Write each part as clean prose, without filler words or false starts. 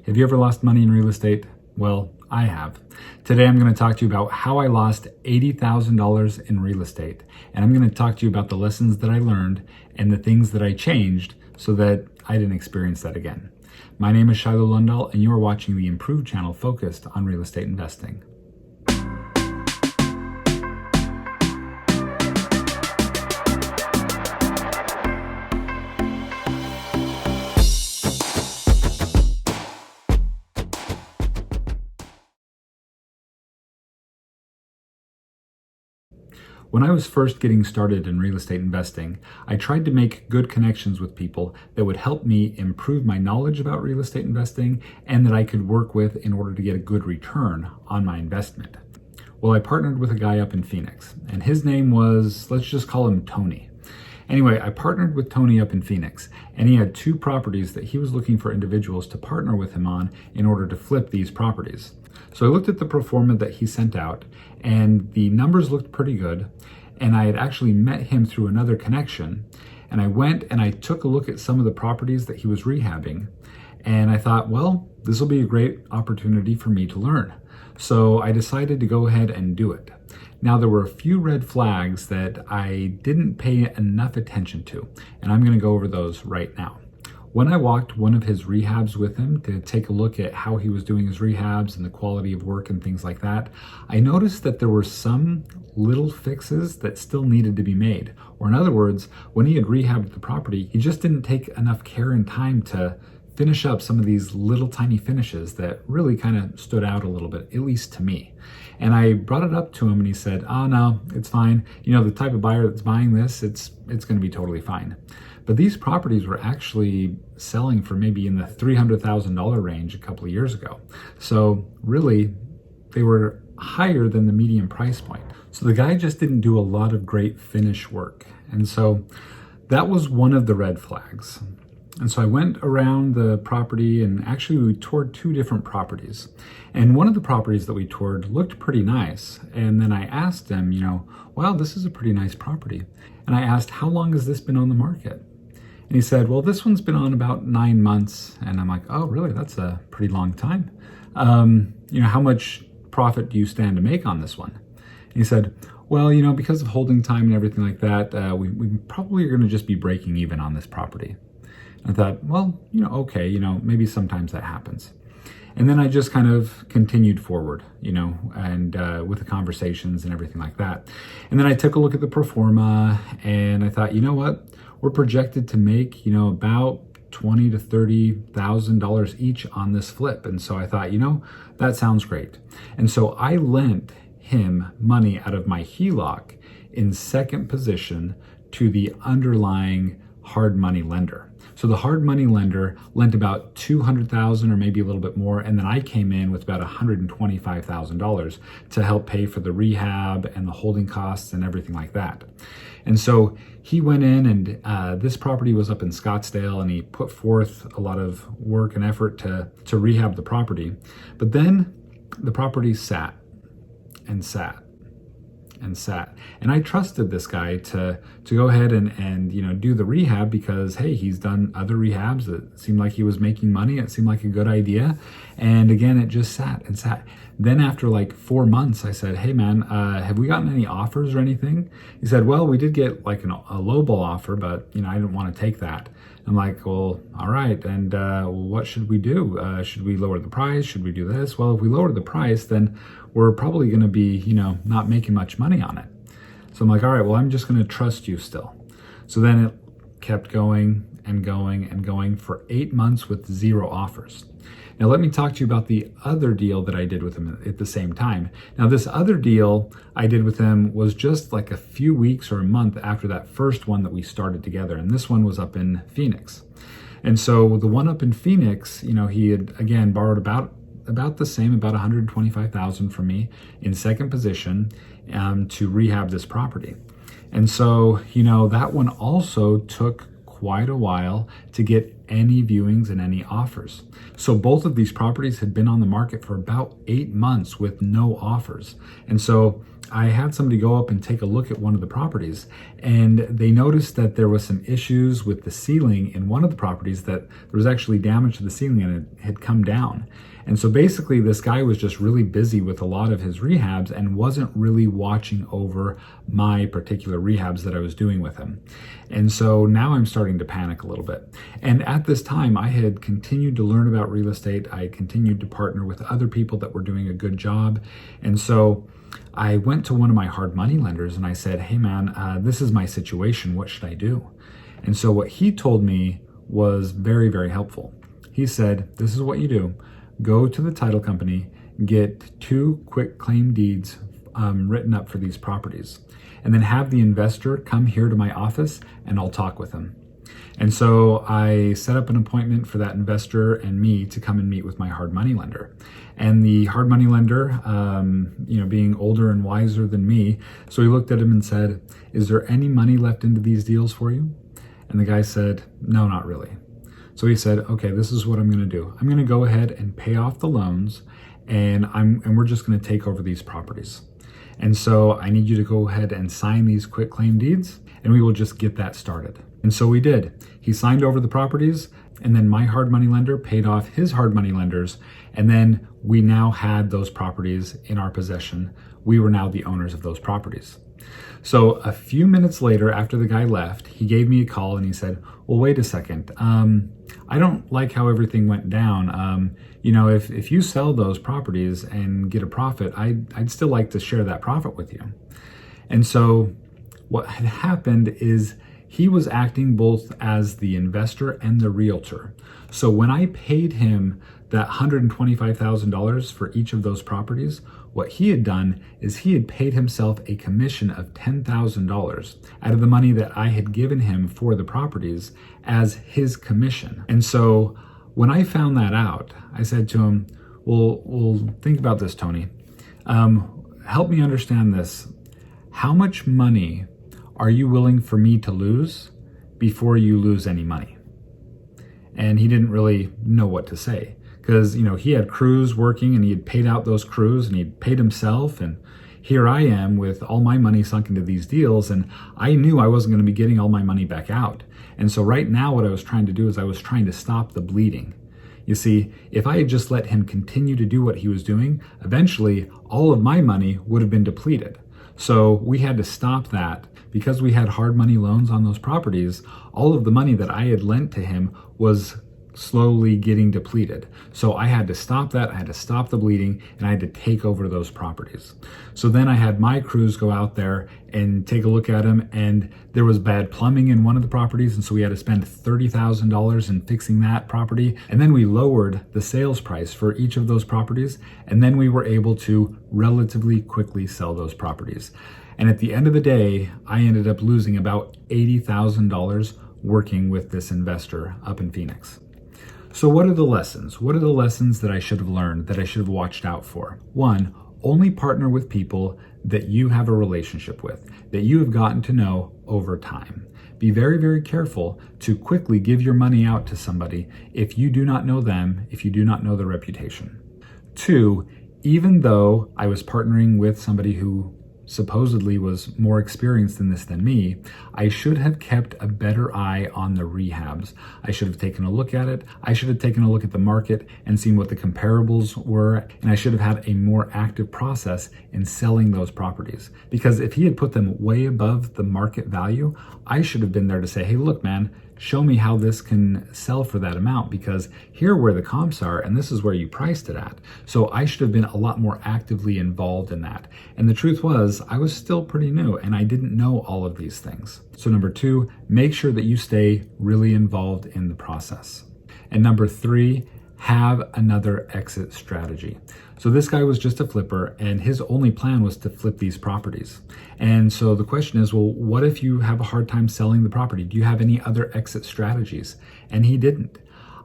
Have you ever lost money in real estate? Well, I have. Today I'm going to talk to you about how I lost $80,000 in real estate. And I'm going to talk to you about the lessons that I learned and the things that I changed so that I didn't experience that again. My name is Shiloh Lundahl and you are watching the Improved channel focused on real estate investing. When I was first getting started in real estate investing, I tried to make good connections with people that would help me improve my knowledge about real estate investing and that I could work with in order to get a good return on my investment. Well, I partnered with a guy up in Phoenix, and his name was, let's just call him Tony. Anyway, I partnered with Tony up in Phoenix, and he had 2 properties that he was looking for individuals to partner with him on in order to flip these properties. So I looked at the pro forma that he sent out, and the numbers looked pretty good, and I had actually met him through another connection, and I went and I took a look at some of the properties that he was rehabbing, and I thought, well, this will be a great opportunity for me to learn. So I decided to go ahead and do it. Now, there were a few red flags that I didn't pay enough attention to, and I'm going to go over those right now. When I walked one of his rehabs with him to take a look at how he was doing his rehabs and the quality of work and things like that, I noticed that there were some little fixes that still needed to be made. Or in other words, when he had rehabbed the property, he just didn't take enough care and time to finish up some of these little tiny finishes that really kind of stood out a little bit, at least to me. And I brought it up to him and he said, oh no, it's fine. You know, the type of buyer that's buying this, it's going to be totally fine. But these properties were actually selling for maybe in the $300,000 range a couple of years ago. So really, they were higher than the median price point. So the guy just didn't do a lot of great finish work. And so that was one of the red flags. And so I went around the property and actually we toured 2 different properties. And one of the properties that we toured looked pretty nice. And then I asked him, wow, this is a pretty nice property. And I asked, how long has this been on the market? And he said, well, this one's been on about 9 months. And I'm like, oh, really? That's a pretty long time. How much profit do you stand to make on this one? And he said, well, because of holding time and everything like that, we probably are going to just be breaking even on this property. I thought, well, okay, maybe sometimes that happens. And then I just kind of continued forward, and with the conversations and everything like that. And then I took a look at the pro forma and I thought, you know what? We're projected to make, about $20,000 to $30,000 each on this flip. And so I thought, that sounds great. And so I lent him money out of my HELOC in second position to the underlying hard money lender. So the hard money lender lent about $200,000 or maybe a little bit more, and then I came in with about $125,000 to help pay for the rehab and the holding costs and everything like that. And so he went in and this property was up in Scottsdale and he put forth a lot of work and effort to rehab the property. But then the property sat and sat and sat. And I trusted this guy to go ahead and do the rehab because, hey, he's done other rehabs that seemed like he was making money. It seemed like a good idea. And again, it just sat and sat. Then after like 4 months, I said, hey man, have we gotten any offers or anything? He said, well, we did get like a lowball offer, but I didn't want to take that. I'm like, well, all right. And what should we do? Should we lower the price? Should we do this? Well, if we lower the price, then we're probably going to be, not making much money on it. So I'm like, all right, well, I'm just going to trust you still. So then it kept going and going and going for 8 months with 0 offers. Now, let me talk to you about the other deal that I did with him at the same time. Now, this other deal I did with him was just like a few weeks or a month after that first one that we started together. And this one was up in Phoenix. And so the one up in Phoenix, he had, again, borrowed about the same, about $125,000 from me in second position to rehab this property. And so, that one also took quite a while to get any viewings and any offers. So both of these properties had been on the market for about 8 months with no offers. And so I had somebody go up and take a look at one of the properties, and they noticed that there was some issues with the ceiling in one of the properties, that there was actually damage to the ceiling and it had come down. And so basically this guy was just really busy with a lot of his rehabs and wasn't really watching over my particular rehabs that I was doing with him. And so now I'm starting to panic a little bit. And at this time, I had continued to learn about real estate. I continued to partner with other people that were doing a good job. And so I went to one of my hard money lenders and I said, hey man, this is my situation. What should I do? And so what he told me was very, very helpful. He said, this is what you do. Go to the title company, get 2 quick claim deeds written up for these properties, and then have the investor come here to my office and I'll talk with him. And so I set up an appointment for that investor and me to come and meet with my hard money lender. And the hard money lender, being older and wiser than me, so he looked at him and said, is there any money left into these deals for you? And the guy said, no, not really. So he said, okay, this is what I'm going to do. I'm going to go ahead and pay off the loans, and we're just going to take over these properties. And so I need you to go ahead and sign these quick claim deeds, and we will just get that started. And so we did. He signed over the properties, and then my hard money lender paid off his hard money lenders, and then we now had those properties in our possession. We were now the owners of those properties. So a few minutes later, after the guy left, he gave me a call and he said, well, wait a second. I don't like how everything went down. If you sell those properties and get a profit, I'd still like to share that profit with you. And so what had happened is he was acting both as the investor and the realtor. So when I paid him that $125,000 for each of those properties, what he had done is he had paid himself a commission of $10,000 out of the money that I had given him for the properties as his commission. And so when I found that out, I said to him, well, think about this, Tony. Help me understand this. How much money are you willing for me to lose before you lose any money? And he didn't really know what to say, because he had crews working and he had paid out those crews and he'd paid himself, and here I am with all my money sunk into these deals, and I knew I wasn't going to be getting all my money back out. And so right now what I was trying to do is I was trying to stop the bleeding. You see, if I had just let him continue to do what he was doing, eventually all of my money would have been depleted. So we had to stop that. Because we had hard money loans on those properties, all of the money that I had lent to him was slowly getting depleted. So I had to stop that, I had to stop the bleeding, and I had to take over those properties. So then I had my crews go out there and take a look at them, and there was bad plumbing in one of the properties, and so we had to spend $30,000 in fixing that property. And then we lowered the sales price for each of those properties, and then we were able to relatively quickly sell those properties. And at the end of the day, I ended up losing about $80,000 working with this investor up in Phoenix. So what are the lessons? What are the lessons that I should have learned, that I should have watched out for? 1, only partner with people that you have a relationship with, that you have gotten to know over time. Be very, very careful to quickly give your money out to somebody if you do not know them, if you do not know their reputation. 2, even though I was partnering with somebody who supposedly was more experienced in this than me, I should have kept a better eye on the rehabs. I should have taken a look at it. I should have taken a look at the market and seen what the comparables were. And I should have had a more active process in selling those properties. Because if he had put them way above the market value, I should have been there to say, hey, look, man, show me how this can sell for that amount, because here are where the comps are and this is where you priced it at. So I should have been a lot more actively involved in that. And the truth was, I was still pretty new and I didn't know all of these things. So number 2, make sure that you stay really involved in the process. And number 3, have another exit strategy. So this guy was just a flipper and his only plan was to flip these properties. And so the question is, well, what if you have a hard time selling the property? Do you have any other exit strategies? And he didn't.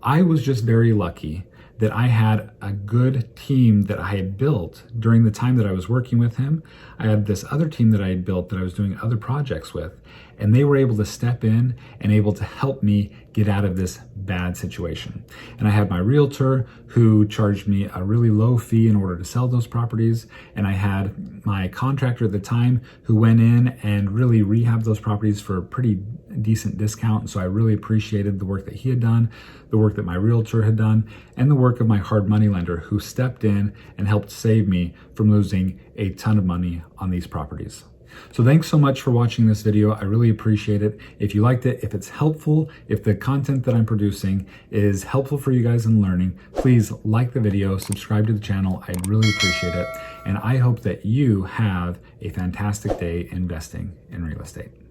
I was just very lucky that I had a good team that I had built during the time that I was working with him. I had this other team that I had built that I was doing other projects with. and they were able to step in and able to help me get out of this bad situation. And I had my realtor who charged me a really low fee in order to sell those properties. And I had my contractor at the time who went in and really rehabbed those properties for a pretty decent discount. So I really appreciated the work that he had done, the work that my realtor had done, and the work of my hard money lender who stepped in and helped save me from losing a ton of money on these properties. So thanks so much for watching this video. I really appreciate it. If you liked it, if it's helpful, if the content that I'm producing is helpful for you guys in learning, please like the video, subscribe to the channel. I'd really appreciate it. And I hope that you have a fantastic day investing in real estate.